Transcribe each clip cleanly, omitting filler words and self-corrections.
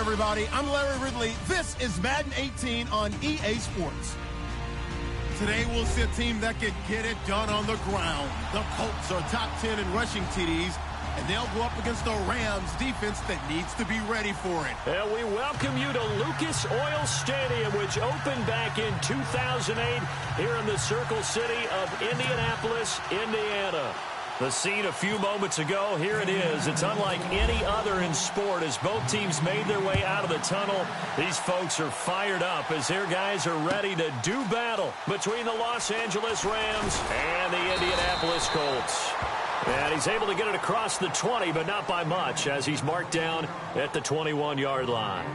everybody. I'm Larry Ridley. This is Madden 18 on EA Sports. Today we'll see a team that can get it done on the ground. The Colts are top 10 in rushing TDs, and they'll go up against the Rams defense that needs to be ready for it. And we welcome you to Lucas Oil Stadium, which opened back in 2008 here in the Circle City of Indianapolis, Indiana. The scene a few moments ago, here it is. It's unlike any other in sport as both teams made their way out of the tunnel. These folks are fired up as their guys are ready to do battle between the Los Angeles Rams and the Indianapolis Colts. And he's able to get it across the 20, but not by much as he's marked down at the 21-yard line.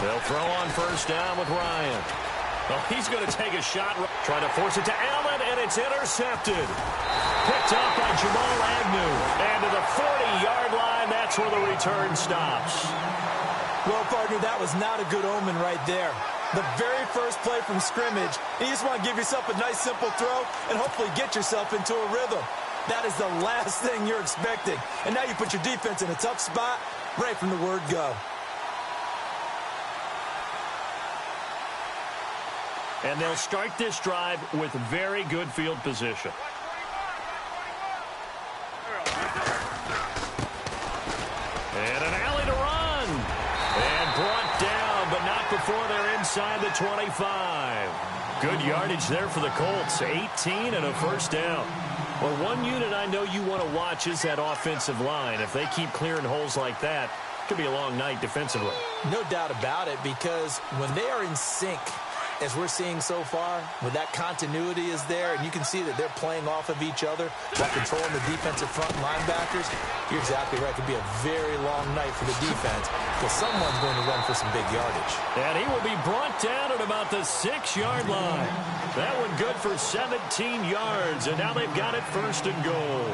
They'll throw on first down with Ryan. Well, he's going to take a shot, trying to force it to Allen, and it's intercepted. Picked up by Jamal Agnew. And to the 40-yard line, that's where the return stops. Well, partner, that was not a good omen right there. The very first play from scrimmage, and you just want to give yourself a nice, simple throw and hopefully get yourself into a rhythm. That is the last thing you're expecting. And now you put your defense in a tough spot right from the word go. And they'll start this drive with very good field position. And an alley to run. And brought down, but not before they're inside the 25. Good yardage there for the Colts. 18 and a first down. Well, one unit I know you want to watch is that offensive line. If they keep clearing holes like that, it could be a long night defensively. No doubt about it, because when they are in sync, as we're seeing so far, when that continuity is there, and you can see that they're playing off of each other while controlling the defensive front linebackers, you're exactly right. It could be a very long night for the defense because someone's going to run for some big yardage. And he will be brought down at about the 6-yard line. That one good for 17 yards, and now they've got it first and goal.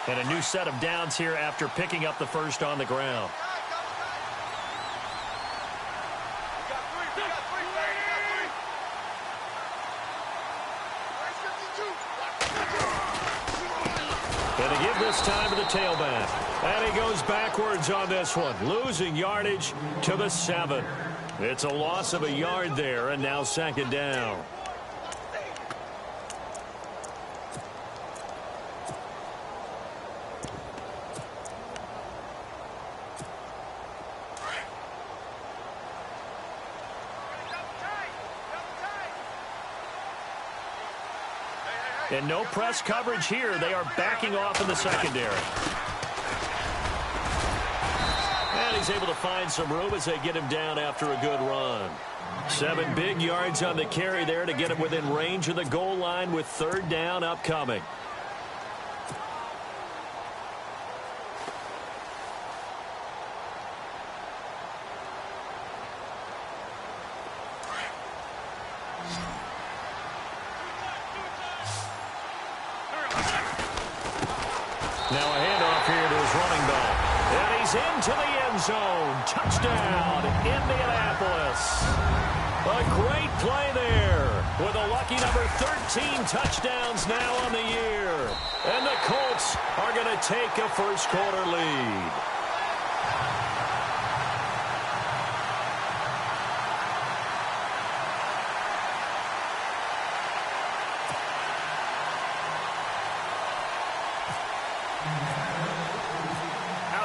And a new set of downs here after picking up the first on the ground. And to give this time to the tailback. And he goes backwards on this one, losing yardage to the 7. It's a loss of a yard there, and now second down. And no press coverage here. They are backing off in the secondary. And he's able to find some room as they get him down after a good run. 7 big yards on the carry there to get him within range of the goal line with third down upcoming. Now a handoff here to his running back. And he's into the end zone. Touchdown, Indianapolis. A great play there with a lucky number 13 touchdowns now on the year. And the Colts are going to take a first-quarter lead.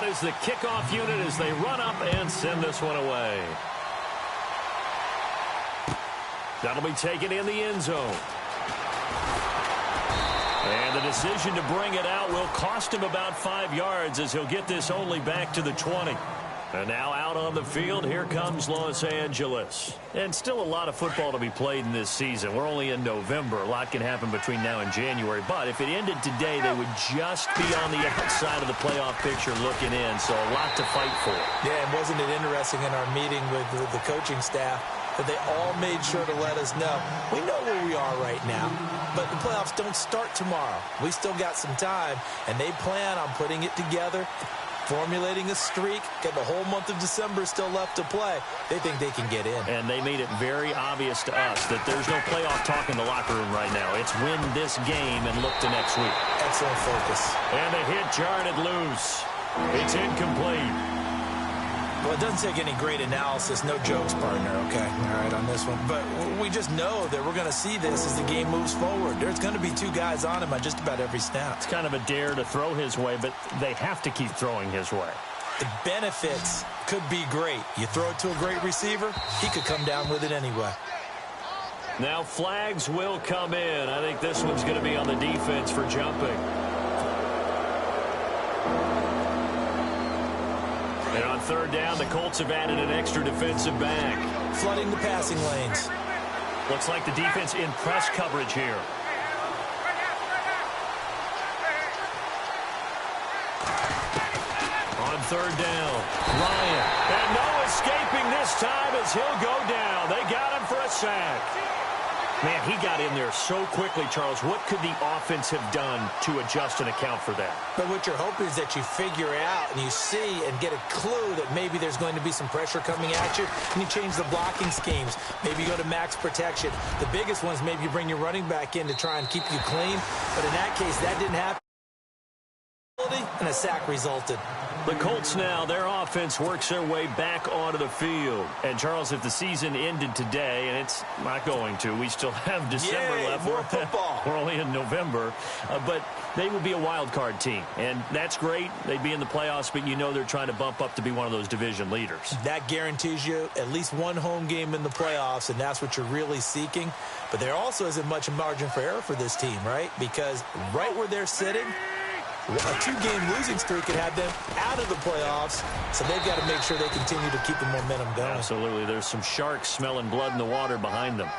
Is the kickoff unit as they run up and send this one away. That'll be taken in the end zone. And the decision to bring it out will cost him about 5 yards as he'll get this only back to the 20. And now out on the field, here comes Los Angeles. And still a lot of football to be played in this season. We're only in November. A lot can happen between now and January. But if it ended today, they would just be on the outside of the playoff picture looking in. So a lot to fight for. Yeah, and wasn't it interesting in our meeting with the coaching staff that they all made sure to let us know, we know where we are right now, but the playoffs don't start tomorrow. We still got some time, and they plan on putting it together, formulating a streak, get the whole month of December still left to play. They think they can get in. And they made it very obvious to us that there's no playoff talk in the locker room right now. It's win this game and look to next week. Excellent focus. And the hit jarred it loose. It's incomplete. Well, it doesn't take any great analysis. No jokes, partner, okay? All right, on this one. But we just know that we're going to see this as the game moves forward. There's going to be two guys on him on just about every snap. It's kind of a dare to throw his way, but they have to keep throwing his way. The benefits could be great. You throw it to a great receiver, he could come down with it anyway. Now flags will come in. I think this one's going to be on the defense for jumping. And on third down, the Colts have added an extra defensive back. Flooding the passing lanes. Looks like the defense in press coverage here. On third down, Ryan. And no escaping this time as he'll go down. They got him for a sack. Man, he got in there so quickly, Charles. What could the offense have done to adjust and account for that? But what you're hoping is that you figure out and you see and get a clue that maybe there's going to be some pressure coming at you, and you change the blocking schemes. Maybe you go to max protection. The biggest ones, maybe you bring your running back in to try and keep you clean. But in that case, that didn't happen. And a sack resulted. The Colts now, their offense works their way back onto the field. And, Charles, if the season ended today, and it's not going to, we still have December left. More football. We're only in November. But they would be a wild card team. And that's great. They'd be in the playoffs, but you know they're trying to bump up to be one of those division leaders. That guarantees you at least one home game in the playoffs, and that's what you're really seeking. But there also isn't much margin for error for this team, right? Because right where they're sitting, a two-game losing streak could have them out of the playoffs, so they've got to make sure they continue to keep the momentum going. Absolutely. There's some sharks smelling blood in the water behind them.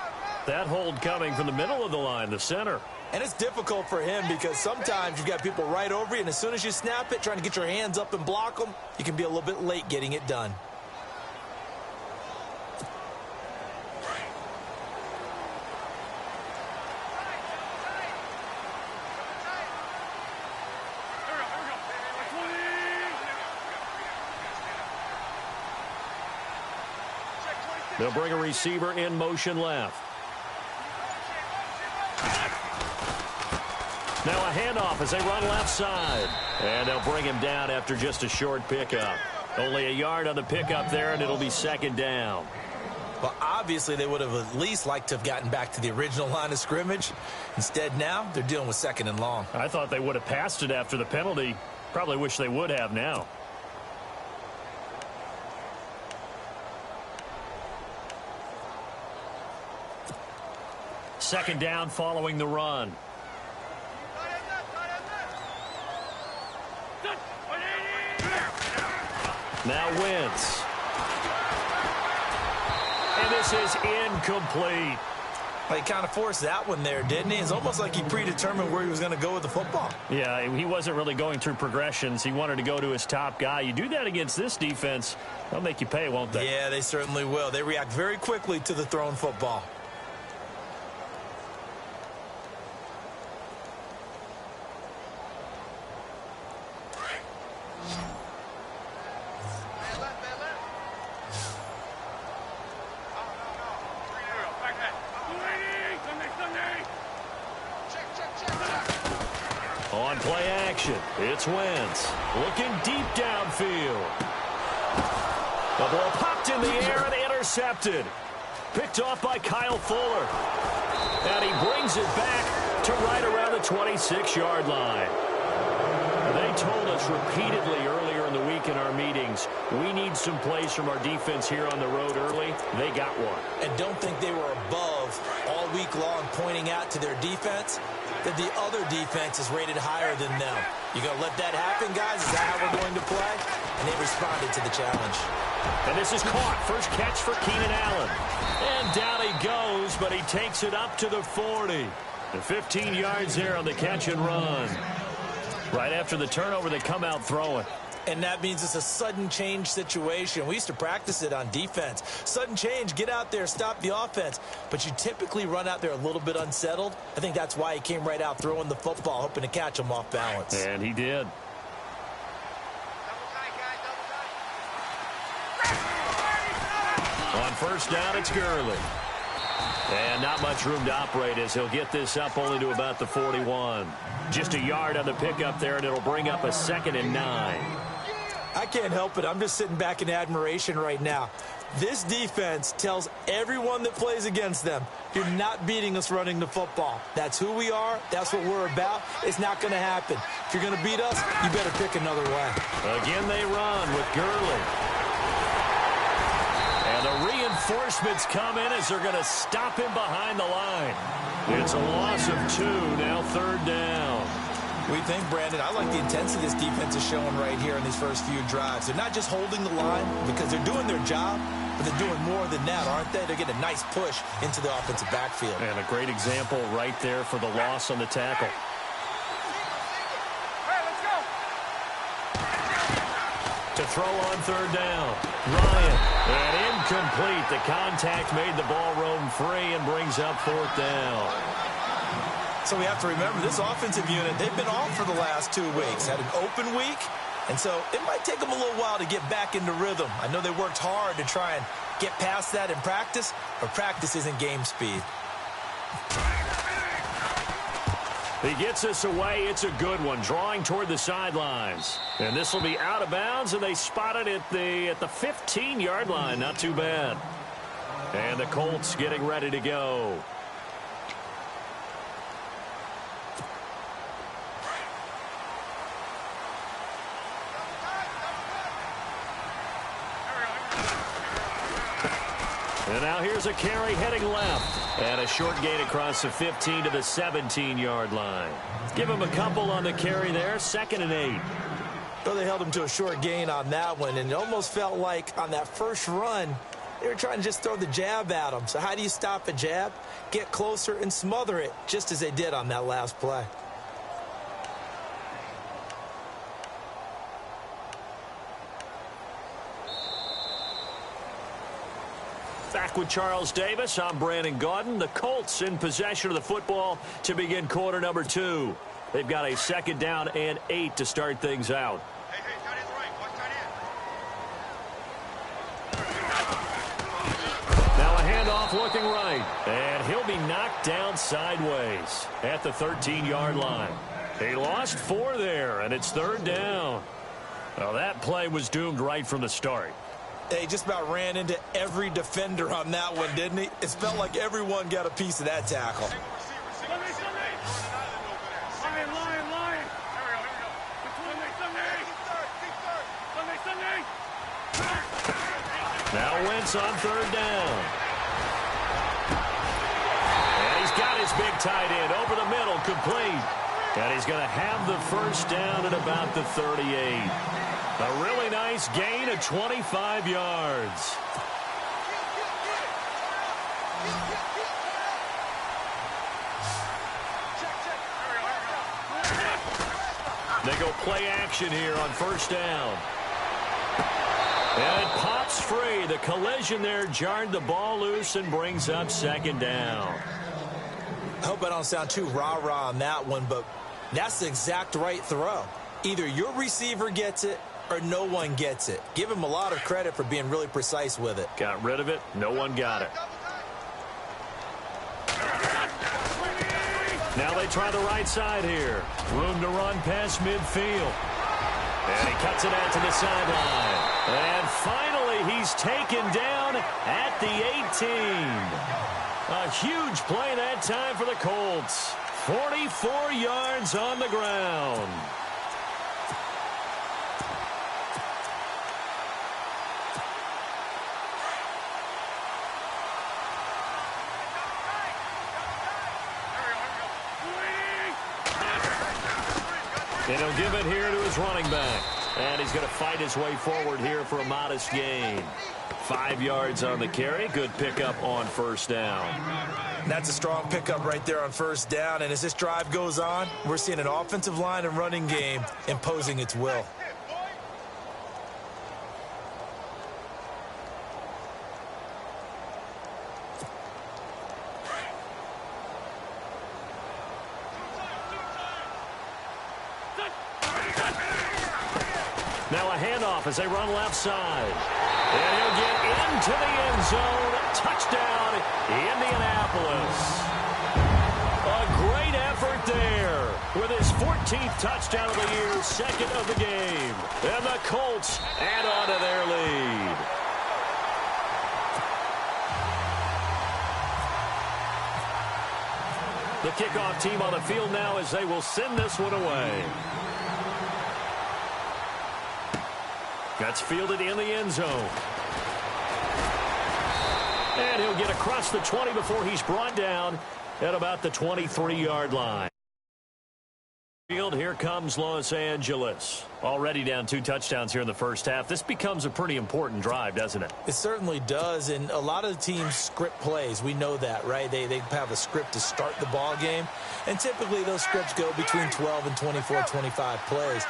That hold coming from the middle of the line, the center. And it's difficult for him because sometimes you've got people right over you, and as soon as you snap it, trying to get your hands up and block them, you can be a little bit late getting it done. They'll bring a receiver in motion left. Now a handoff as they run left side. And they'll bring him down after just a short pickup. Only a yard on the pickup there, and it'll be second down. Well, obviously, they would have at least liked to have gotten back to the original line of scrimmage. Instead, now, they're dealing with second and long. I thought they would have passed it after the penalty. Probably wish they would have now. Second down following the run. Now Wentz. And this is incomplete. Well, he kind of forced that one there, didn't he? It's almost like he predetermined where he was going to go with the football. Yeah, he wasn't really going through progressions. He wanted to go to his top guy. You do that against this defense, they'll make you pay, won't they? Yeah, they certainly will. They react very quickly to the thrown football. On play action, it's Wentz. Looking deep downfield. The ball popped in the air and intercepted. Picked off by Kyle Fuller. And he brings it back to right around the 26-yard line. They told us repeatedly earlier in the week in our meetings, we need some plays from our defense here on the road early. they got one. And don't think they were above all week long pointing out to their defense that the other defense is rated higher than them. You going to let that happen, guys? Is that how we're going to play? And they responded to the challenge. And this is caught. First catch for Keenan Allen. And down he goes, but he takes it up to the 40. The 15 yards there on the catch and run. Right after the turnover, they come out throwing. And that means it's a sudden change situation. We used to practice it on defense. Sudden change, get out there, stop the offense. But you typically run out there a little bit unsettled. I think that's why he came right out throwing the football, hoping to catch him off balance. And he did. On first down, it's Gurley. And not much room to operate as he'll get this up only to about the 41. Just a yard on the pickup there, and it'll bring up a 2nd and 9. I can't help it. I'm just sitting back in admiration right now. This defense tells everyone that plays against them, you're not beating us running the football. That's who we are. That's what we're about. It's not going to happen. If you're going to beat us, you better pick another way. Again, they run with Gurley. And the reinforcements come in as they're going to stop him behind the line. It's a loss of 2, now 3rd down. We think, Brandon, I like the intensity this defense is showing right here in these first few drives. They're not just holding the line because they're doing their job, but they're doing more than that, aren't they? They're getting a nice push into the offensive backfield. And a great example right there for the loss on the tackle. To throw on 3rd down. Ryan. And incomplete. The contact made the ball roam free and brings up 4th down. So we have to remember this offensive unit, they've been off for the last 2 weeks. Had an open week, and so it might take them a little while to get back into rhythm. I know they worked hard to try and get past that in practice, but practice isn't game speed. He gets us away. It's a good one. Drawing toward the sidelines. And this will be out of bounds, and they spot it at the 15-yard line. Not too bad. And the Colts getting ready to go. And now here's a carry heading left. And a short gain across the 15 to the 17-yard line. Give him a couple on the carry there. 2nd and 8. Well, they held him to a short gain on that one, and it almost felt like on that first run, they were trying to just throw the jab at him. So how do you stop a jab? Get closer and smother it, just as they did on that last play. Back with Charles Davis, I'm Brandon Gaudin. The Colts in possession of the football to begin quarter number 2. They've got a 2nd down and 8 to start things out. Hey, tight end's right. Watch tight end. Now a handoff looking right. And he'll be knocked down sideways at the 13-yard line. He lost 4 there, and it's 3rd down. Well, that play was doomed right from the start. He just about ran into every defender on that one, didn't he? It felt like everyone got a piece of that tackle. Now Wentz on 3rd down. And he's got his big tight end over the middle, complete. And he's going to have the 1st down at about the 38. A really nice gain of 25 yards. They go play action here on 1st down. And it pops free. The collision there jarred the ball loose and brings up 2nd down. I hope I don't sound too rah-rah on that one, but that's the exact right throw. Either your receiver gets it or no one gets it. Give him a lot of credit for being really precise with it. Got rid of it. No one got it. Now they try the right side here. Room to run past midfield. And he cuts it out to the sideline. And finally, he's taken down at the 18. A huge play that time for the Colts. 44 yards on the ground. And he'll give it here to his running back. And he's going to fight his way forward here for a modest gain. 5 yards on the carry. Good pickup on first down. That's a strong pickup right there on first down. And as this drive goes on, we're seeing an offensive line and running game imposing its will. Now a handoff as they run left side. And he'll get into the end zone. Touchdown, Indianapolis. A great effort there with his 14th touchdown of the year, second of the game. And the Colts add on to their lead. The kickoff team on the field now as they will send this one away. That's fielded in the end zone. And he'll get across the 20 before he's brought down at about the 23-yard line. Here comes Los Angeles. Already down 2 touchdowns here in the first half. This becomes a pretty important drive, doesn't it? It certainly does, and a lot of the teams script plays. We know that, right? They have a script to start the ball game, and typically those scripts go between 12 and 24, 25 plays.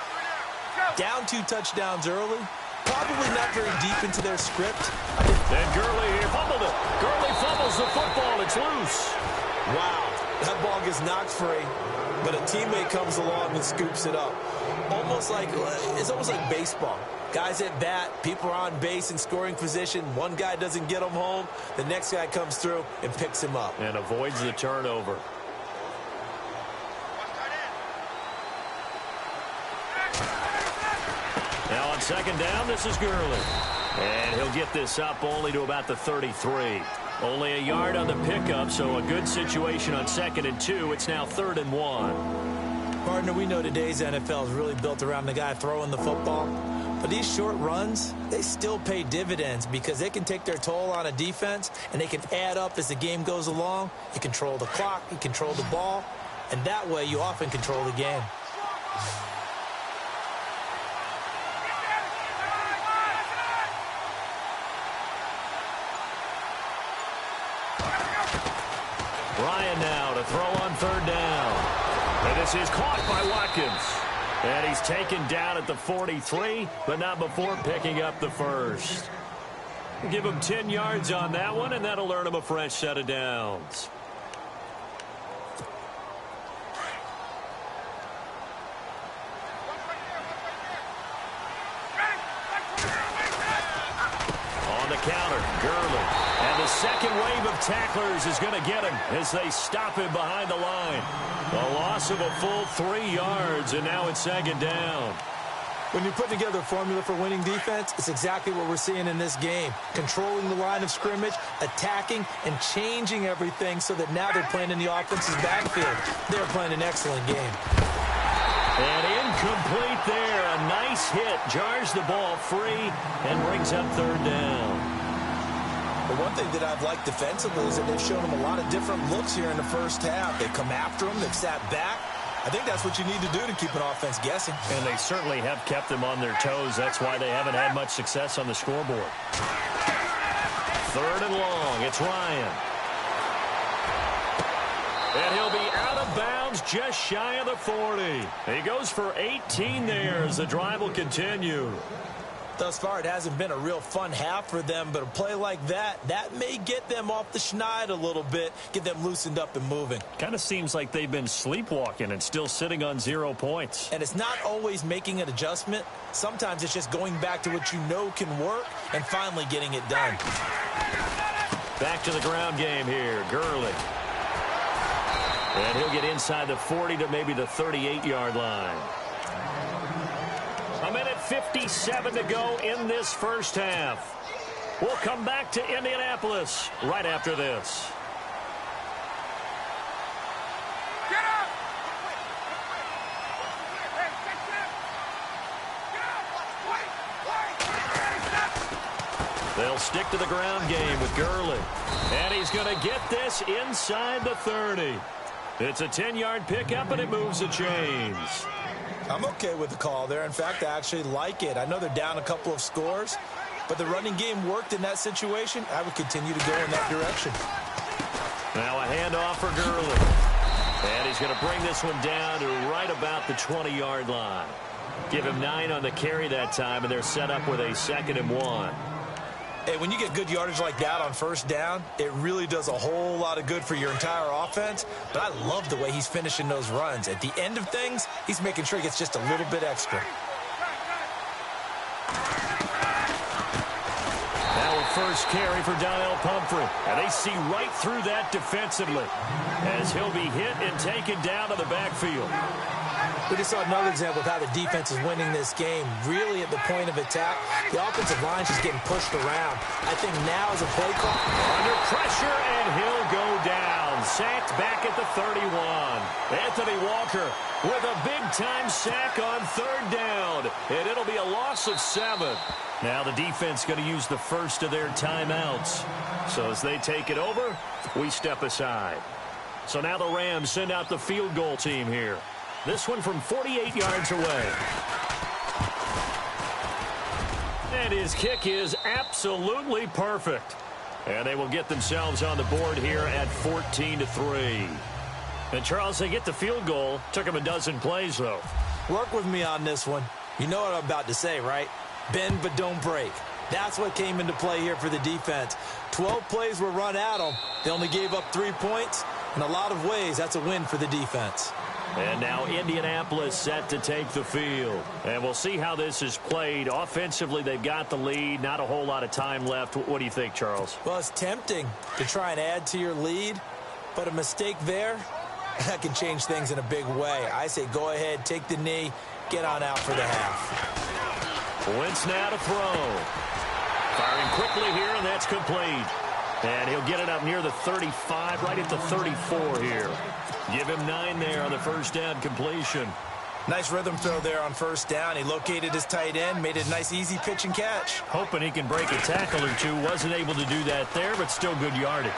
Down 2 touchdowns early, probably not very deep into their script. And Gurley here fumbled it. Gurley fumbles the football. It's loose. Wow, that ball gets knocked free, but a teammate comes along and scoops it up. It's almost like baseball. Guys at bat, people are on base in scoring position. One guy doesn't get him home. The next guy comes through and picks him up. And avoids the turnover. Now on second down, this is Gurley. And he'll get this up only to about the 33. Only a yard on the pickup, so a good situation on 2nd and 2. It's now 3rd and 1. Partner, we know today's NFL is really built around the guy throwing the football. But these short runs, they still pay dividends because they can take their toll on a defense, and they can add up as the game goes along. You control the clock, you control the ball, and that way you often control the game. Ryan now to throw on 3rd down. And this is caught by Watkins. And he's taken down at the 43, but not before picking up the first. Give him 10 yards on that one, and that'll earn him a fresh set of downs. On the counter, Gurley. And the second wave of tacklers is going to get him as they stop him behind the line. A loss of a full 3 yards, and now it's 2nd down. When you're putting together a formula for winning defense, it's exactly what we're seeing in this game. Controlling the line of scrimmage, attacking, and changing everything so that now they're playing in the offense's backfield. They're playing an excellent game. And incomplete there. A nice hit. Jars the ball free and brings up 3rd down. But one thing that I've liked defensively is that they've shown them a lot of different looks here in the first half. They've come after them. They've sat back. I think that's what you need to do to keep an offense guessing. And they certainly have kept them on their toes. That's why they haven't had much success on the scoreboard. 3rd and long. It's Ryan. And he'll be out of bounds just shy of the 40. He goes for 18 there as the drive will continue. Thus far, it hasn't been a real fun half for them, but a play like that may get them off the schneid a little bit, get them loosened up and moving. Kind of seems like they've been sleepwalking and still sitting on 0 points. And it's not always making an adjustment. Sometimes it's just going back to what you know can work and finally getting it done. Back to the ground game here, Gurley. And he'll get inside the 40 to maybe the 38-yard line. 1:57 to go in this first half. We'll come back to Indianapolis right after this. They'll stick to the ground game with Gurley. And he's going to get this inside the 30. It's a 10-yard pickup, and it moves the chains. I'm okay with the call there. In fact, I actually like it. I know they're down a couple of scores, but the running game worked in that situation. I would continue to go in that direction. Now a handoff for Gurley. And he's going to bring this one down to right about the 20-yard line. Give him 9 on the carry that time, and they're set up with a 2nd and 1. Hey, when you get good yardage like that on first down, it really does a whole lot of good for your entire offense. But I love the way he's finishing those runs. At the end of things, he's making sure he gets just a little bit extra. Now a first carry for Donnell Pumphrey. And they see right through that defensively as he'll be hit and taken down to the backfield. We just saw another example of how the defense is winning this game. Really at the point of attack, the offensive line's just getting pushed around. I think now is a play call. Under pressure, and he'll go down. Sacked back at the 31. Anthony Walker with a big-time sack on 3rd down. And it'll be a loss of 7. Now the defense going to use the first of their timeouts. So as they take it over, we step aside. So now the Rams send out the field goal team here. This one from 48 yards away. And his kick is absolutely perfect. And they will get themselves on the board here at 14-3. And, Charles, they get the field goal. Took them a dozen plays, though. Work with me on this one. You know what I'm about to say, right? Bend but don't break. That's what came into play here for the defense. 12 plays were run at them. They only gave up 3 points. In a lot of ways, that's a win for the defense. And now Indianapolis set to take the field. And we'll see how this is played. Offensively, they've got the lead. Not a whole lot of time left. What do you think, Charles? Well, it's tempting to try and add to your lead, but a mistake there, that can change things in a big way. I say go ahead, take the knee, get on out for the half. Wentz now to throw. Firing quickly here, and that's complete. And he'll get it up near the 35, right at the 34 here. Give him 9 there on the first down completion. Nice rhythm throw there on first down. He located his tight end, made it a nice, easy pitch and catch. Hoping he can break a tackle or two. Wasn't able to do that there, but still good yardage.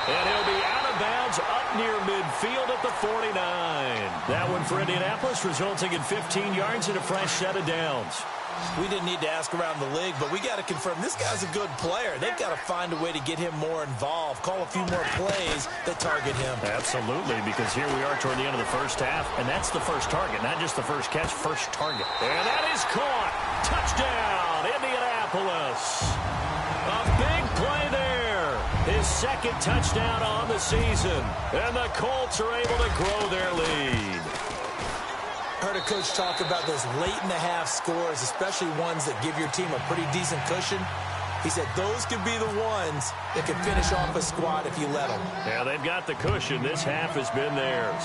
And he'll be out of bounds up near midfield at the 49. That one for Indianapolis, resulting in 15 yards and a fresh set of downs. We didn't need to ask around the league, but we got to confirm this guy's a good player. They've got to find a way to get him more involved, call a few more plays that target him. Absolutely, because here we are toward the end of the first half, and that's the first target, not just the first catch, first target. And that is caught. Touchdown, Indianapolis. A big play there. His 2nd touchdown on the season, and the Colts are able to grow their lead. Heard a coach talk about those late-in-the-half scores, especially ones that give your team a pretty decent cushion. He said those could be the ones that can finish off a squad if you let them. Yeah, they've got the cushion. This half has been theirs.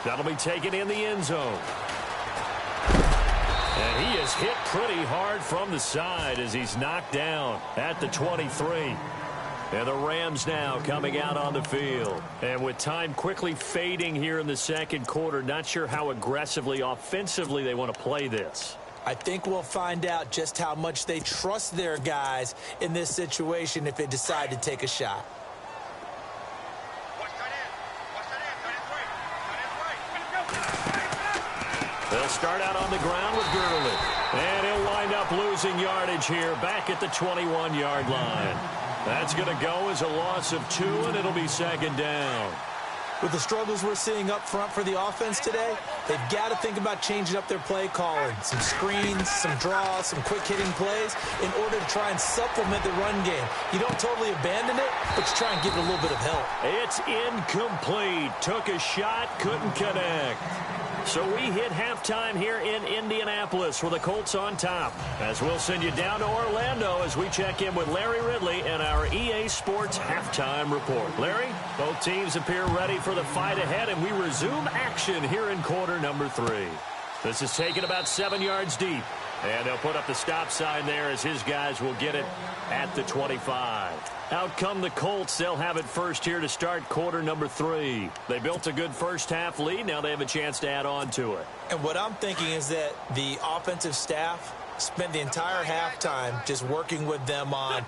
That'll be taken in the end zone. And he is hit pretty hard from the side as he's knocked down at the 23. And the Rams now coming out on the field. And with time quickly fading here in the second quarter, not sure how aggressively, offensively they want to play this. I think we'll find out just how much they trust their guys in this situation if they decide to take a shot. They'll start out on the ground with Gurley. And he'll wind up losing yardage here back at the 21-yard line. That's going to go as a loss of 2, and it'll be 2nd down. With the struggles we're seeing up front for the offense today, they've got to think about changing up their play calling. Some screens, some draws, some quick-hitting plays in order to try and supplement the run game. You don't totally abandon it, but you try and give it a little bit of help. It's incomplete. Took a shot, couldn't connect. So we hit halftime here in Indianapolis with the Colts on top. As we'll send you down to Orlando as we check in with Larry Ridley and our EA Sports Halftime Report. Larry, both teams appear ready for the fight ahead, and we resume action here in quarter number 3. This is taken about 7 yards deep. And they'll put up the stop sign there as his guys will get it at the 25. Out come the Colts. They'll have it first here to start quarter number 3. They built a good first half lead. Now they have a chance to add on to it. And what I'm thinking is that the offensive staff spent the entire halftime just working with them on,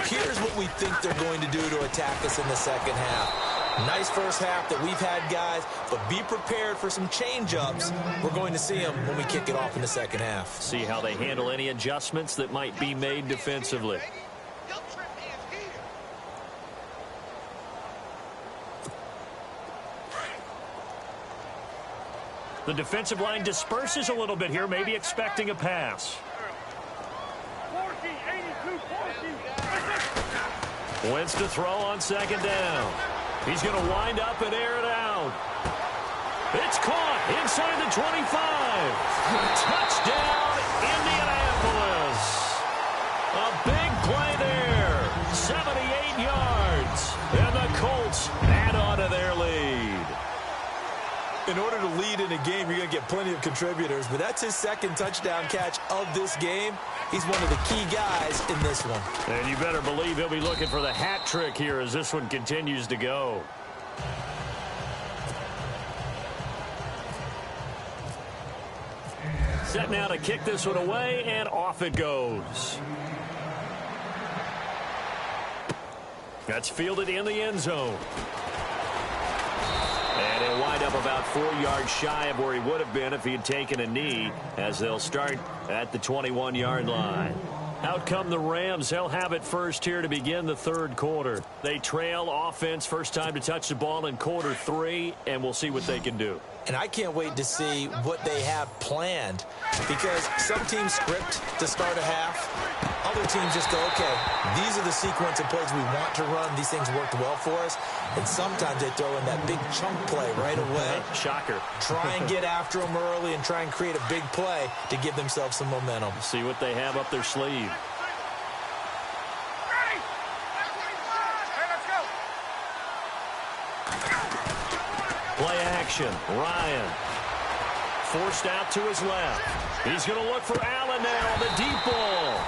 here's what we think they're going to do to attack us in the second half. Nice first half that we've had, guys, but be prepared for some change-ups. We're going to see them when we kick it off in the second half. See how they handle any adjustments that might be made defensively. The defensive line disperses a little bit here, maybe expecting a pass. Wentz to throw on second down. He's going to wind up and air it out. It's caught inside the 25. Touchdown, Indianapolis. A big play there. 78 yards. And the Colts add on to their lead. In order to lead in a game, you're going to get plenty of contributors, but that's his second touchdown catch of this game. He's one of the key guys in this one. And you better believe he'll be looking for the hat trick here as this one continues to go. Set now to kick this one away, and off it goes. That's fielded in the end zone. And he'll wind up about 4 yards shy of where he would have been if he had taken a knee, as they'll start at the 21-yard line. Out come the Rams. They'll have it first here to begin the third quarter. They trail offense, first time to touch the ball in quarter 3, and we'll see what they can do. And I can't wait to see what they have planned, because some teams script to start a half. Other teams just go, okay, these are the sequence of plays we want to run. These things worked well for us. And sometimes they throw in that big chunk play right away. Shocker. Try and get after them early and try and create a big play to give themselves some momentum. See what they have up their sleeve. Play action. Ryan. Forced out to his left. He's going to look for Allen now on the deep ball.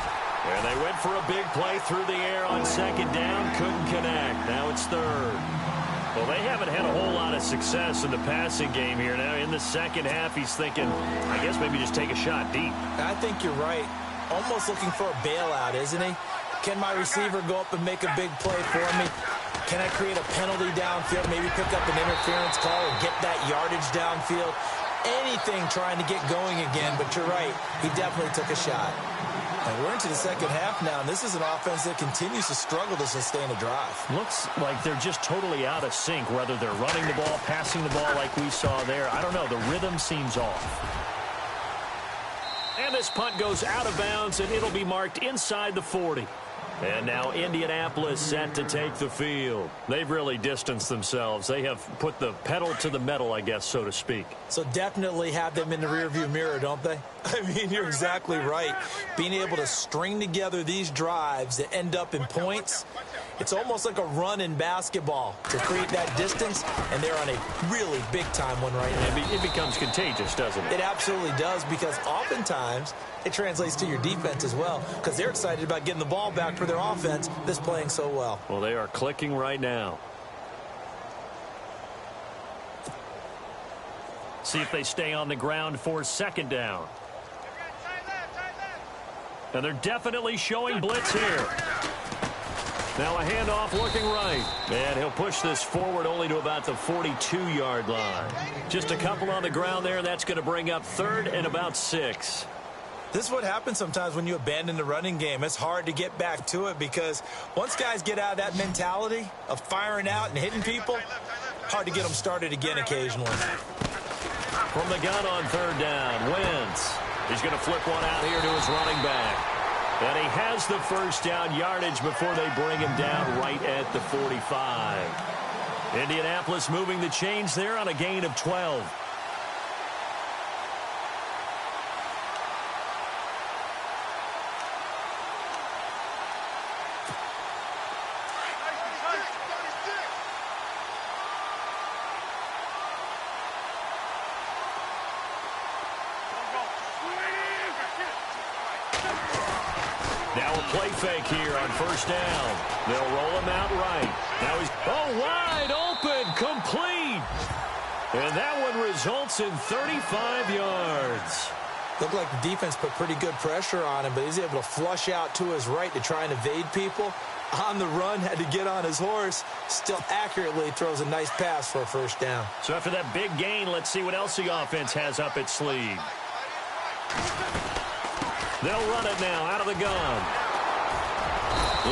And they went for a big play through the air on second down. Couldn't connect. Now it's third. Well, they haven't had a whole lot of success in the passing game here. Now in the second half, he's thinking, I guess maybe just take a shot deep. I think you're right. Almost looking for a bailout, isn't he? Can my receiver go up and make a big play for me? Can I create a penalty downfield, maybe pick up an interference call and get that yardage downfield? Anything trying to get going again, but you're right. He definitely took a shot. And we're into the second half now, and this is an offense that continues to struggle to sustain a drive. Looks like they're just totally out of sync, whether they're running the ball, passing the ball like we saw there. I don't know. The rhythm seems off. And this punt goes out of bounds, and it'll be marked inside the 40. And now Indianapolis set to take the field. They've really distanced themselves. They have put the pedal to the metal, I guess, so to speak. So definitely have them in the rearview mirror, don't they? I mean, you're exactly right. Being able to string together these drives that end up in points, it's almost like a run in basketball to create that distance, and they're on a really big-time one right now. It becomes contagious, doesn't it? It absolutely does, because oftentimes it translates to your defense as well, because they're excited about getting the ball back for their offense that's playing so well. Well, they are clicking right now. See if they stay on the ground for second down. And they're definitely showing blitz here. Now a handoff looking right. And he'll push this forward only to about the 42-yard line. Just a couple on the ground there. That's going to bring up third and about 6. This is what happens sometimes when you abandon the running game. It's hard to get back to it, because once guys get out of that mentality of firing out and hitting people, hard to get them started again occasionally. From the gun on third down, Wentz. He's going to flip one out here to his running back. And he has the first down yardage before they bring him down right at the 45. Indianapolis moving the chains there on a gain of 12. Now a play fake here on first down. They'll roll him out right. Now he's wide open, complete. And that one results in 35 yards. Looked like the defense put pretty good pressure on him, but he's able to flush out to his right to try and evade people. on the run, had to get on his horse, still accurately throws a nice pass for a first down. So after that big gain, let's see what else the offense has up its sleeve. They'll run it now out of the gun.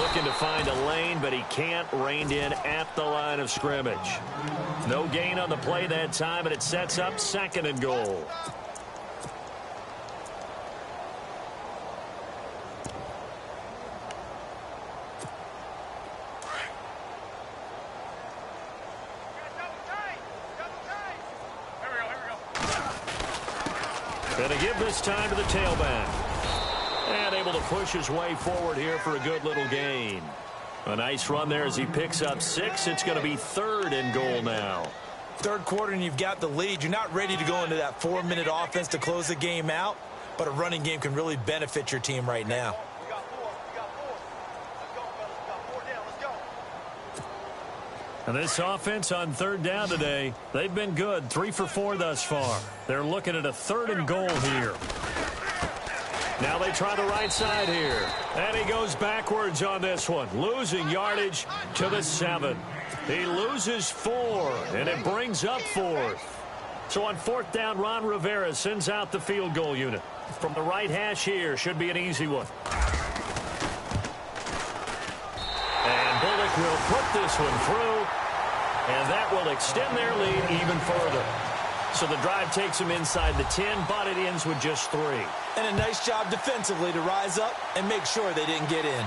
Looking to find a lane, but he can't. Reined in at the line of scrimmage. No gain on the play that time, and it sets up 2nd and goal. Going to give this time to the tailback. And able to push his way forward here for a good little gain. A nice run there as he picks up 6. It's going to be 3rd and goal now. Third quarter and you've got the lead. You're not ready to go into that 4-minute offense to close the game out, but a running game can really benefit your team right now. And this offense on 3rd down today, they've been good. 3 for 4 thus far. They're looking at a 3rd and goal here. Now they try the right side here. And he goes backwards on this one, losing yardage to the 7. He loses 4, and it brings up 4th. So on 4th down, Ron Rivera sends out the field goal unit. From the right hash here, should be an easy one. And Bullock will put this one through, and that will extend their lead even further. So the drive takes them inside the 10, but it ends with just 3. And a nice job defensively to rise up and make sure they didn't get in.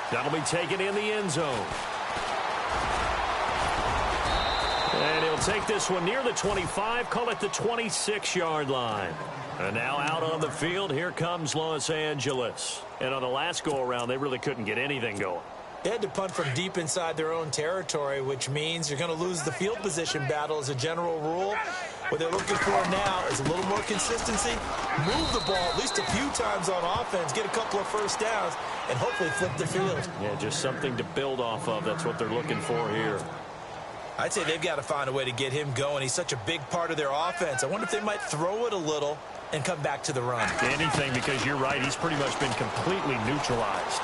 That'll be taken in the end zone. And he'll take this one near the 25, call it the 26-yard line. And now out on the field, here comes Los Angeles. And on the last go-around, they really couldn't get anything going. They had to punt from deep inside their own territory, which means you're going to lose the field position battle as a general rule. What they're looking for now is a little more consistency, move the ball at least a few times on offense, get a couple of first downs, and hopefully flip the field. Yeah, just something to build off of. That's what they're looking for here. I'd say they've got to find a way to get him going. He's such a big part of their offense. I wonder if they might throw it a little and come back to the run. Anything, because you're right. He's pretty much been completely neutralized.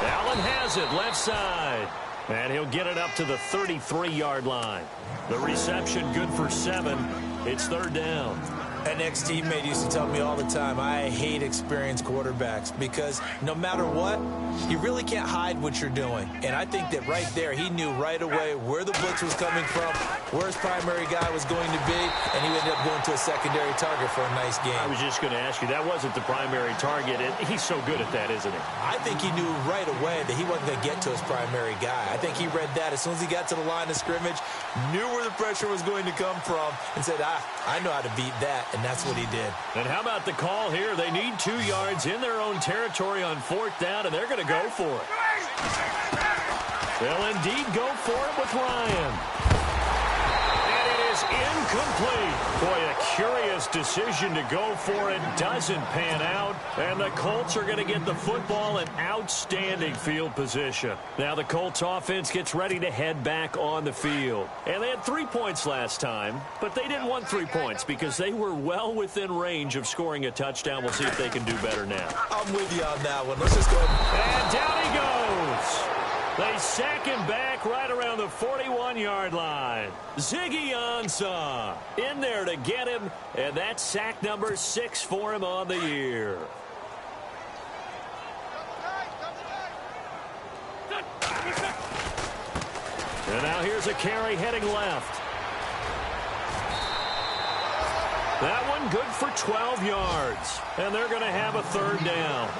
Allen has it left side. And he'll get it up to the 33-yard line. The reception good for 7. It's 3rd down. An ex-teammate used to tell me all the time, I hate experienced quarterbacks because no matter what, you really can't hide what you're doing. And I think that right there, he knew right away where the blitz was coming from, where his primary guy was going to be, and he ended up going to a secondary target for a nice game. I was just going to ask you, that wasn't the primary target. He's so good at that, isn't he? I think he knew right away that he wasn't going to get to his primary guy. I think he read that as soon as he got to the line of scrimmage, knew where the pressure was going to come from, and said, I know how to beat that. And that's what he did. And how about the call here? They need 2 yards in their own territory on 4th down, and they're going to go for it. They'll indeed go for it with Ryan. And it is incomplete. Boy, a curious decision to go for it. Doesn't pan out. And the Colts are going to get the football in outstanding field position. Now the Colts offense gets ready to head back on the field. And they had 3 points last time, but they didn't want 3 points because they were well within range of scoring a touchdown. We'll see if they can do better now. I'm with you on that one. Let's just go ahead. And down he goes. They sack him back right around the 41-yard line. Ziggy Ansah in there to get him, and that's sack number 6 for him on the year. And now here's a carry heading left. That one good for 12 yards, and they're going to have a 3rd down.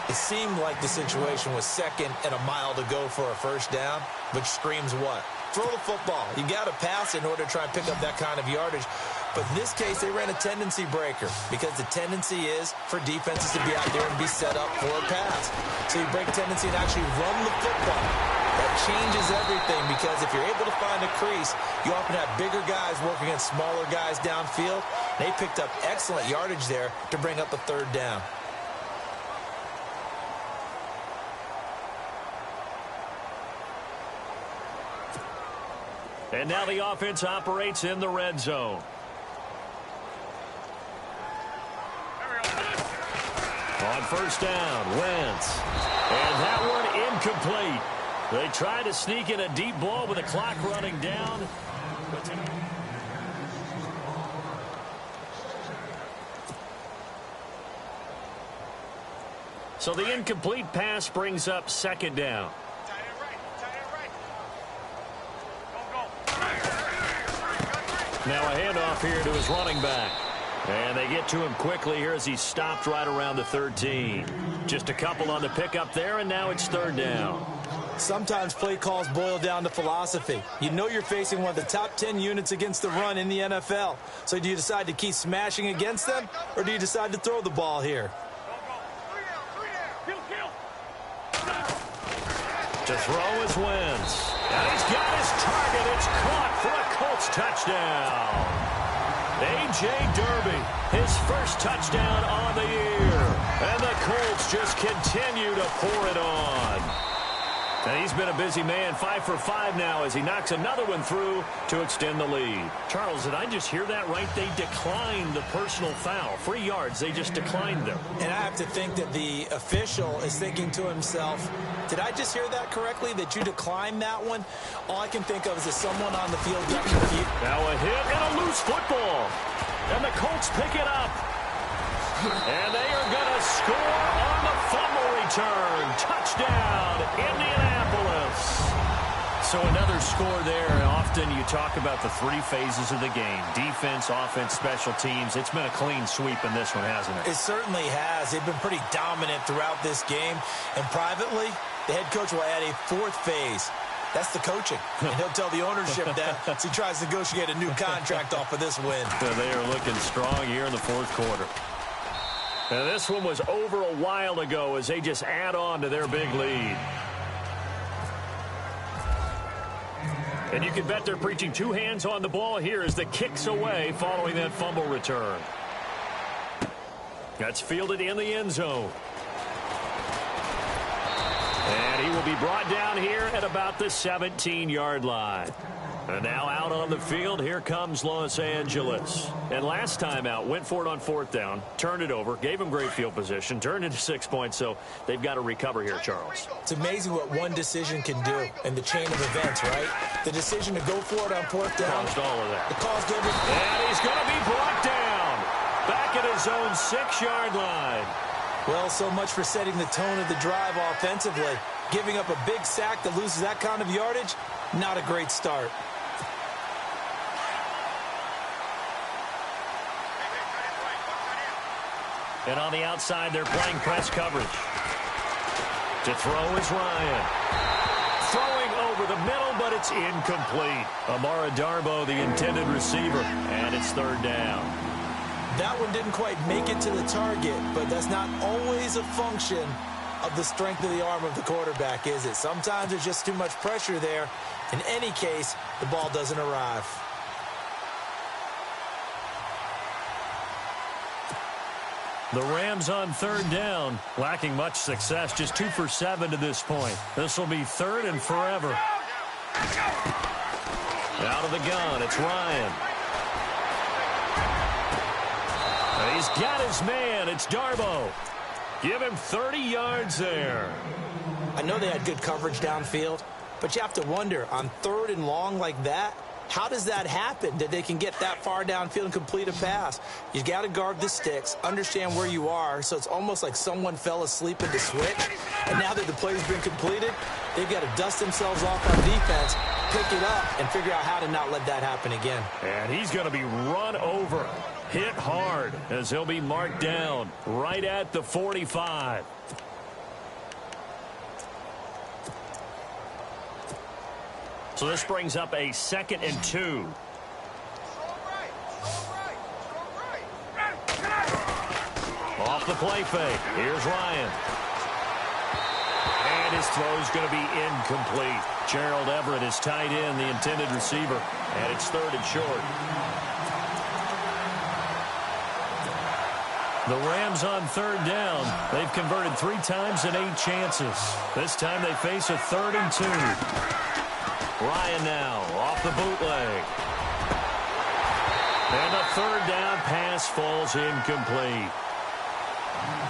It seemed like the situation was 2nd and a mile to go for a first down, which screams what? Throw the football. You got to pass in order to try and pick up that kind of yardage. But in this case, they ran a tendency breaker because the tendency is for defenses to be out there and be set up for a pass. So you break tendency and actually run the football. That changes everything because if you're able to find a crease, you often have bigger guys working against smaller guys downfield. They picked up excellent yardage there to bring up a 3rd down. And now the offense operates in the red zone. On 1st down, Wentz. And that one incomplete. They try to sneak in a deep ball with the clock running down. So the incomplete pass brings up second down. Now a handoff here to his running back. And they get to him quickly here as he stopped right around the 13. Just a couple on the pickup there, and now it's third down. Sometimes play calls boil down to philosophy. You know you're facing one of the top 10 units against the run in the NFL. So do you decide to keep smashing against them, or do you decide to throw the ball here? To throw is Wentz. And he's got his target. It's caught for a Colts touchdown. A.J. Derby, his first touchdown on the year. And the Colts just continue to pour it on. And he's been a busy man, 5 for 5 now as he knocks another one through to extend the lead. Charles, did I just hear that right? They declined the personal foul. 3 yards, they just declined them. And I have to think that the official is thinking to himself, did I just hear that correctly, that you declined that one? All I can think of is that someone on the field got confused. Now a hit and a loose football. And the Colts pick it up. And they are going to score on the fumble return. Touchdown, Indianapolis. So another score there. Often you talk about the 3 phases of the game. Defense, offense, special teams. It's been a clean sweep in this one, hasn't it? It certainly has. They've been pretty dominant throughout this game. And privately, the head coach will add a 4th phase. That's the coaching. And he'll tell the ownership that as he tries to negotiate a new contract off of this win. So they are looking strong here in the 4th quarter. And this one was over a while ago as they just add on to their big lead. And you can bet they're preaching 2 hands on the ball here as the kick's away following that fumble return. That's fielded in the end zone. And he will be brought down here at about the 17-yard line. And now out on the field, here comes Los Angeles. And last time out, went for it on 4th down, turned it over, gave them great field position, turned into 6 points, so they've got to recover here, Charles. It's amazing what one decision can do in the chain of events, right? The decision to go for it on 4th down. Caused all of that. The cause gave it. And he's going to be brought down. Back at his own 6-yard line. Well, so much for setting the tone of the drive offensively. Giving up a big sack that loses that kind of yardage, not a great start. And on the outside, they're playing press coverage. To throw is Ryan. Throwing over the middle, but it's incomplete. Amara Darboh, the intended receiver, and it's 3rd down. That one didn't quite make it to the target, but that's not always a function of the strength of the arm of the quarterback, is it? Sometimes there's just too much pressure there. In any case, the ball doesn't arrive. The Rams on 3rd down, lacking much success, just 2 for 7 to this point. This will be 3rd and forever. Out of the gun, it's Ryan. And he's got his man, it's Darboh. Give him 30 yards there. I know they had good coverage downfield, but you have to wonder, on 3rd and long like that, how does that happen, that they can get that far downfield and complete a pass? You got to guard the sticks, understand where you are, so it's almost like someone fell asleep in the switch, and now that the play's been completed, they've got to dust themselves off on defense, pick it up, and figure out how to not let that happen again. And he's going to be run over, hit hard, as he'll be marked down right at the 45. So this brings up a 2nd and 2. Off the play fake. Here's Ryan. And his throw's going to be incomplete. Gerald Everett is tied in, the intended receiver. And it's 3rd and short. The Rams on 3rd down. They've converted 3 times in 8 chances. This time they face a 3rd and 2. Ryan now off the bootleg. And the 3rd down pass falls incomplete.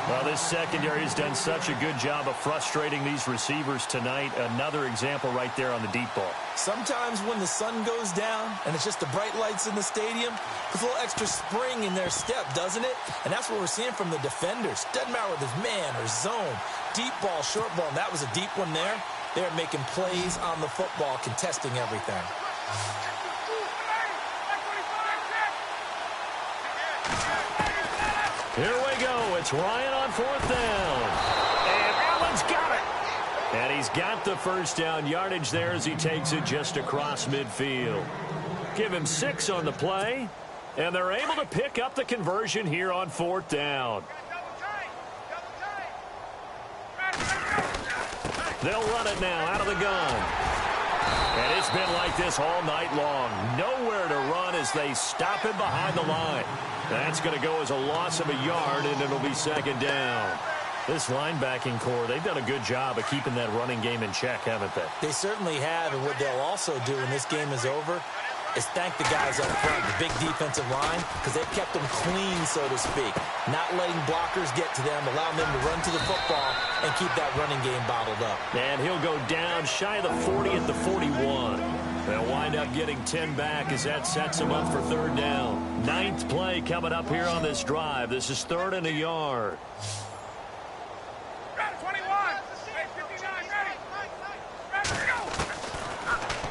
Well, this secondary has done such a good job of frustrating these receivers tonight. Another example right there on the deep ball. Sometimes when the sun goes down and it's just the bright lights in the stadium, there's a little extra spring in their step, doesn't it? And that's what we're seeing from the defenders. Doesn't matter whether it's man or zone, deep ball, short ball, and that was a deep one there. They're making plays on the football, contesting everything. Here we go. It's Ryan on 4th down. And Allen's got it. And he's got the first down yardage there as he takes it just across midfield. Give him 6 on the play. And they're able to pick up the conversion here on 4th down. They'll run it now out of the gun. And it's been like this all night long. Nowhere to run as they stop him behind the line. That's going to go as a loss of a yard, and it'll be 2nd down. This linebacking core, they've done a good job of keeping that running game in check, haven't they? They certainly have, and what they'll also do when this game is over is thank the guys up front, the big defensive line, because they've kept them clean, so to speak. Not letting blockers get to them, allowing them to run to the football and keep that running game bottled up. And he'll go down shy of the 40 at the 41. They'll wind up getting 10 back as that sets them up for 3rd down. 9th play coming up here on this drive. This is 3rd and a yard. 21. Hey, 59, ready.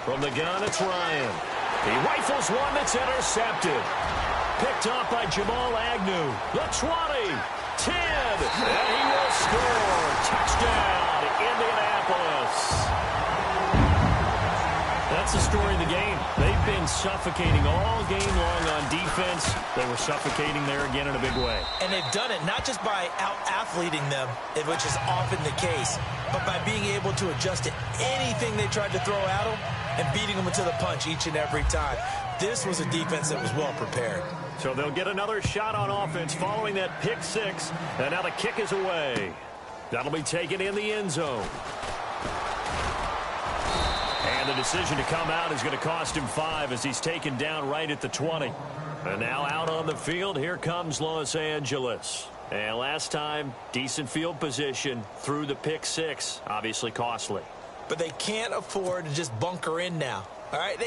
From the gun, it's Ryan. He rifles one that's intercepted. Picked off by Jamal Agnew. The 20, 10, and he will score. Touchdown, Indianapolis. That's the story of the game. They've been suffocating all game long on defense. They were suffocating there again in a big way. And they've done it not just by out-athleting them, which is often the case, but by being able to adjust to anything they tried to throw at them and beating them to the punch each and every time. This was a defense that was well prepared. So they'll get another shot on offense following that pick 6. And now the kick is away. That'll be taken in the end zone. And the decision to come out is going to cost him 5 as he's taken down right at the 20. And now out on the field, here comes Los Angeles. And last time, decent field position through the pick 6, obviously costly. But they can't afford to just bunker in now. All right,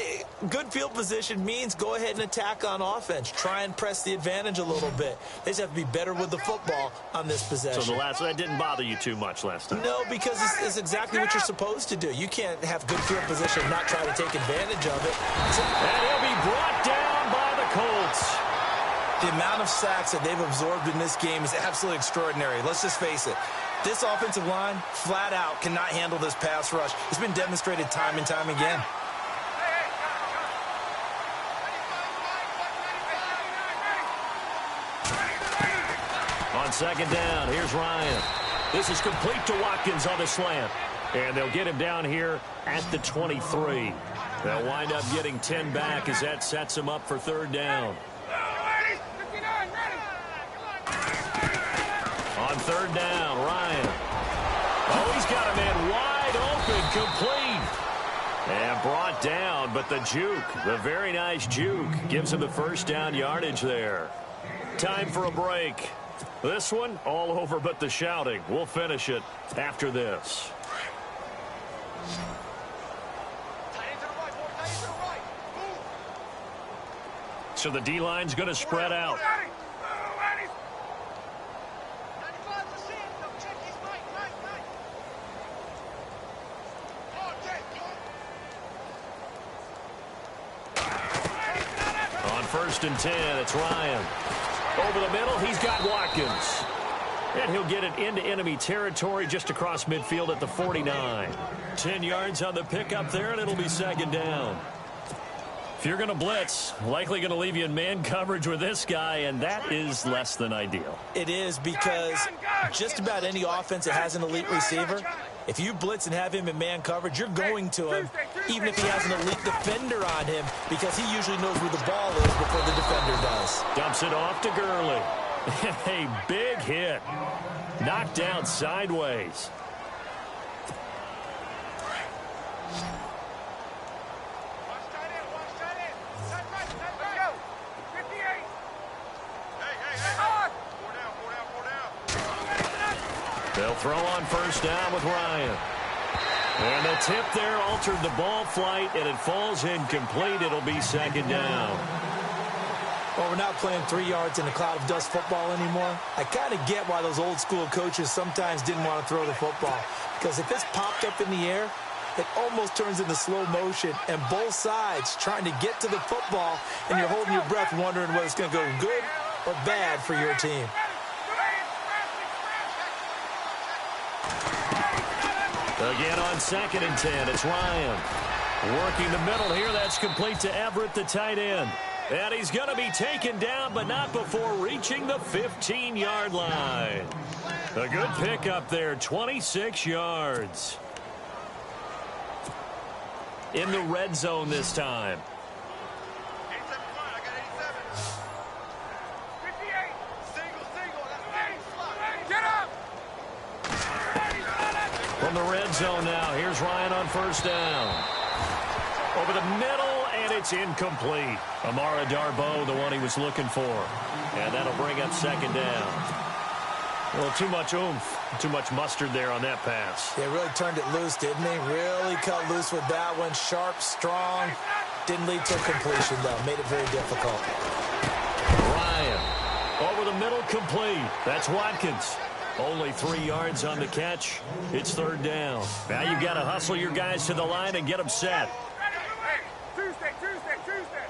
good field position means go ahead and attack on offense. Try and press the advantage a little bit. They just have to be better with the football on this possession. So that didn't bother you too much last time? No, because it's exactly what you're supposed to do. You can't have good field position and not try to take advantage of it. And he'll be brought down by the Colts. The amount of sacks that they've absorbed in this game is absolutely extraordinary. Let's just face it. This offensive line, flat out, cannot handle this pass rush. It's been demonstrated time and time again. On 2nd down, here's Ryan. This is complete to Watkins on the slant. And they'll get him down here at the 23. They'll wind up getting 10 back as that sets him up for 3rd down. On 3rd down, Ryan. Oh, he's got a man wide open, complete. And brought down, but the juke, the very nice juke, gives him the 1st down yardage there. Time for a break. This one, all over but the shouting. We'll finish it after this. So the D-line's going to spread out. On 1st and 10, it's Ryan. Over the middle, he's got Watkins. And he'll get it into enemy territory just across midfield at the 49. 10 yards on the pickup there, and it'll be 2nd down. If you're going to blitz, likely going to leave you in man coverage with this guy, and that is less than ideal. It is, because just about any offense that has an elite receiver, if you blitz and have him in man coverage, you're going to him, even if he has an elite defender on him, because he usually knows where the ball is before the defender does. Dumps it off to Gurley. A big hit. Knocked down sideways. They'll throw on first down with Ryan. And the tip there altered the ball flight, and it falls incomplete. It'll be second down. Well, we're not playing 3 yards in a cloud of dust football anymore. I kind of get why those old school coaches sometimes didn't want to throw the football. Because if it's popped up in the air, it almost turns into slow motion, and both sides trying to get to the football, and you're holding your breath wondering whether it's going to go good or bad for your team. Again on 2nd and 10, it's Ryan. Working the middle here, that's complete to Everett, the tight end. And he's going to be taken down, but not before reaching the 15-yard line. A good pickup there, 26 yards. In the red zone this time. 87 front, I got 87. 58. Single, get up! From the red zone now, here's Ryan on first down. Over the middle, and it's incomplete. Amara Darboh, the one he was looking for. And that'll bring up second down. Well, too much oomph, too much mustard there on that pass. They really turned it loose, didn't they? Really cut loose with that one. Sharp, strong. Didn't lead to a completion, though. Made it very difficult. Ryan, over the middle, complete. That's Watkins. Only 3 yards on the catch. It's third down. Now you've got to hustle your guys to the line and get them set. Tuesday.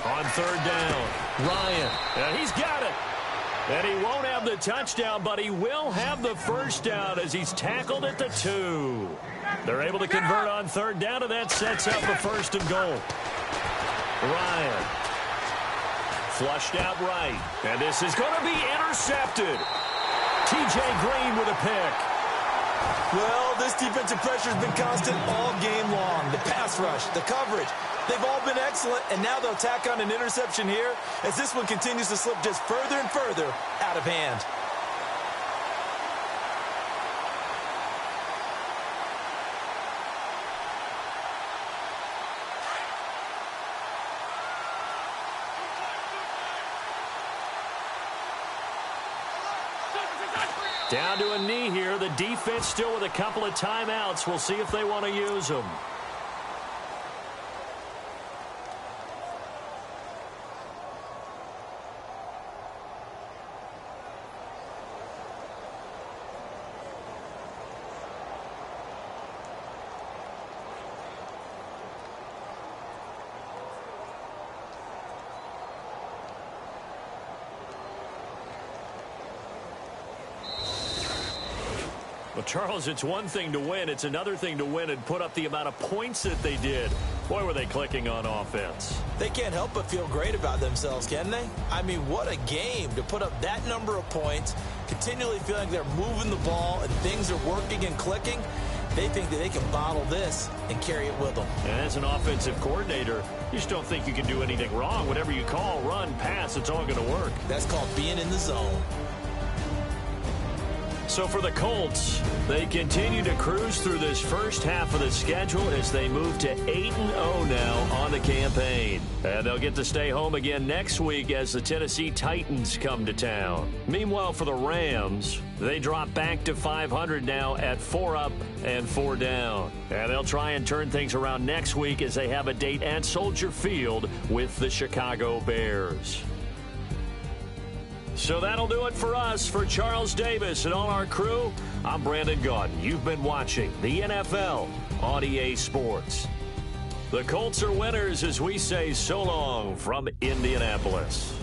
On third down, Ryan. He's got it. And he won't have the touchdown, but he will have the first down as he's tackled at the 2. They're able to convert on third down, and that sets up the first and goal. Ryan. Flushed out right. And this is going to be intercepted. T.J. Green with a pick. Well, this defensive pressure has been constant all game long. The pass rush, the coverage, they've all been excellent, and now they'll tack on an interception here as this one continues to slip just further and further out of hand. Down to a knee here. The defense still with a couple of timeouts. We'll see if they want to use them. Well, Charles, it's one thing to win. It's another thing to win and put up the amount of points that they did. Boy, were they clicking on offense. They can't help but feel great about themselves, can they? I mean, what a game to put up that number of points, continually feeling they're moving the ball and things are working and clicking. They think that they can bottle this and carry it with them. And as an offensive coordinator, you just don't think you can do anything wrong. Whatever you call, run, pass, it's all going to work. That's called being in the zone. So for the Colts, they continue to cruise through this first half of the schedule as they move to 8-0 now on the campaign. And they'll get to stay home again next week as the Tennessee Titans come to town. Meanwhile, for the Rams, they drop back to 500 now at 4 up and 4 down. And they'll try and turn things around next week as they have a date at Soldier Field with the Chicago Bears. So that'll do it for us. For Charles Davis and all our crew, I'm Brandon Gaudin. You've been watching the NFL on EA Sports. The Colts are winners as we say so long from Indianapolis.